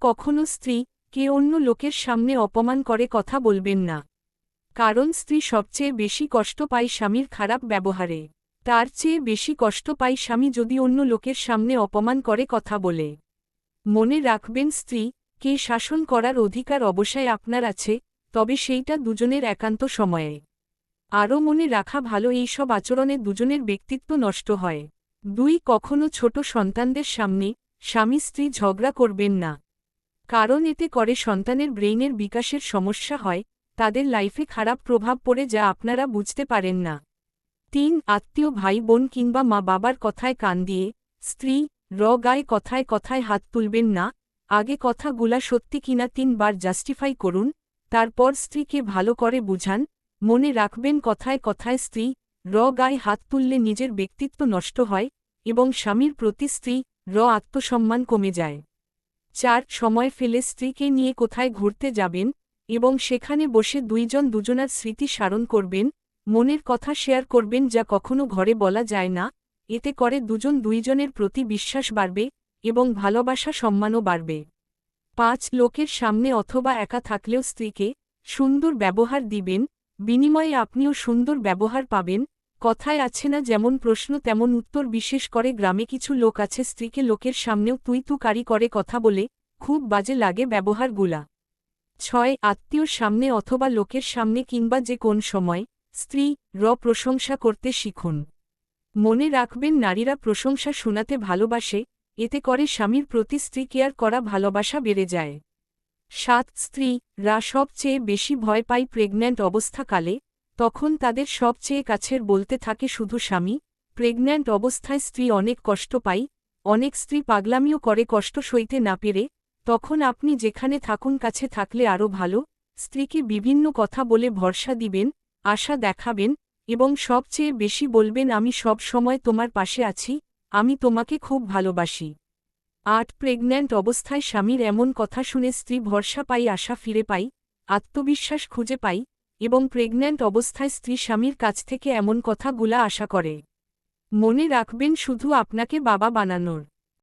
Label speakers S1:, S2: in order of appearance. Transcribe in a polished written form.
S1: কখনো স্ত্রী কে অন্য লোকের সামনে অপমান করে কথা বলবেন না। কারণ স্ত্রী সবচেয়ে বেশি কষ্ট পায় স্বামীর খারাপ ব্যবহারে। তার চেয়ে বেশি কষ্ট পায় স্বামী যদি অন্য লোকের সামনে অপমান করে কথা বলে। মনে রাখবেন স্ত্রী কে শাসন করার অধিকার অবশ্যই আপনার আছে, তবে সেইটা দুজনের একান্ত সময়ে। আরও মনে রাখা ভালো এই সব আচরণে দুজনের ব্যক্তিত্ব নষ্ট হয়। 2 কখনো ছোট সন্তানদের সামনে স্বামী স্ত্রী ঝগড়া করবেন না। কারণ এতে করে সন্তানের ব্রেইনের বিকাশের সমস্যা হয়, তাদের লাইফে খারাপ প্রভাব পড়ে যা আপনারা বুঝতে পারেন না। 3 আত্মীয় ভাই বোন কিংবা মা বাবার কথায় কান দিয়ে স্ত্রী গায়ে কথায় কথায় হাত তুলবেন না। আগে কথাগুলা সত্যি কিনা 3 বার জাস্টিফাই করুন, তারপর স্ত্রীকে ভালো করে বুঝান। মনে রাখবেন কথায় কথায় স্ত্রী গায়ে হাত তুললে নিজের ব্যক্তিত্ব নষ্ট হয় এবং স্বামীর প্রতি স্ত্রী আত্মসম্মান কমে যায়। 4 সময় ফেলে স্ত্রীকে নিয়ে কোথায় ঘুরতে যাবেন এবং সেখানে বসে দুইজন দুজনার স্মৃতি স্মরণ করবেন, মনের কথা শেয়ার করবেন যা কখনো ঘরে বলা যায় না। এতে করে দুজন দুইজনের প্রতি বিশ্বাস বাড়বে এবং ভালোবাসা সম্মানও বাড়বে। 5 লোকের সামনে অথবা একা থাকলেও স্ত্রীকে সুন্দর ব্যবহার দিবেন, বিনিময়ে আপনিও সুন্দর ব্যবহার পাবেন। কথায় আছে না, যেমন প্রশ্ন তেমন উত্তর। বিশেষ করে গ্রামে কিছু লোক আছে স্ত্রীকে লোকের সামনেও তুই তুকারি করে কথা বলে, খুব বাজে লাগে ব্যবহারগুলা। 6 আত্মীয়র সামনে অথবা লোকের সামনে কিংবা যে কোন সময় স্ত্রী প্রশংসা করতে শিখুন। মনে রাখবেন নারীরা প্রশংসা শোনাতে ভালোবাসে, এতে করে স্বামীর প্রতি স্ত্রী কেয়ার করা ভালোবাসা বেড়ে যায়। 7 স্ত্রীরা সবচেয়ে বেশি ভয় পায় প্রেগন্যান্ট অবস্থাকালে, তখন তাদের সবচেয়ে কাছের বলতে থাকে শুধু স্বামী। প্রেগন্যান্ট অবস্থায় স্ত্রী অনেক কষ্ট পায়, অনেক স্ত্রী পাগলামিও করে কষ্ট সইতে না পেরে। তখন আপনি যেখানে থাকুন কাছে থাকলে আরও ভালো। স্ত্রীকে বিভিন্ন কথা বলে ভরসা দিবেন, আশা দেখাবেন এবং সবচেয়ে বেশি বলবেন আমি সব সময় তোমার পাশে আছি, আমি তোমাকে খুব ভালোবাসি। 8 প্রেগন্যান্ট অবস্থায় স্বামীর এমন কথা শুনে স্ত্রী ভরসা পাই, আশা ফিরে পাই, আত্মবিশ্বাস খুঁজে পাই এবং প্রেগন্যান্ট অবস্থায় স্ত্রী স্বামীর কাছ থেকে এমন কথাগুলা আশা করে। মনে রাখবেন শুধু আপনাকে বাবা বানানোর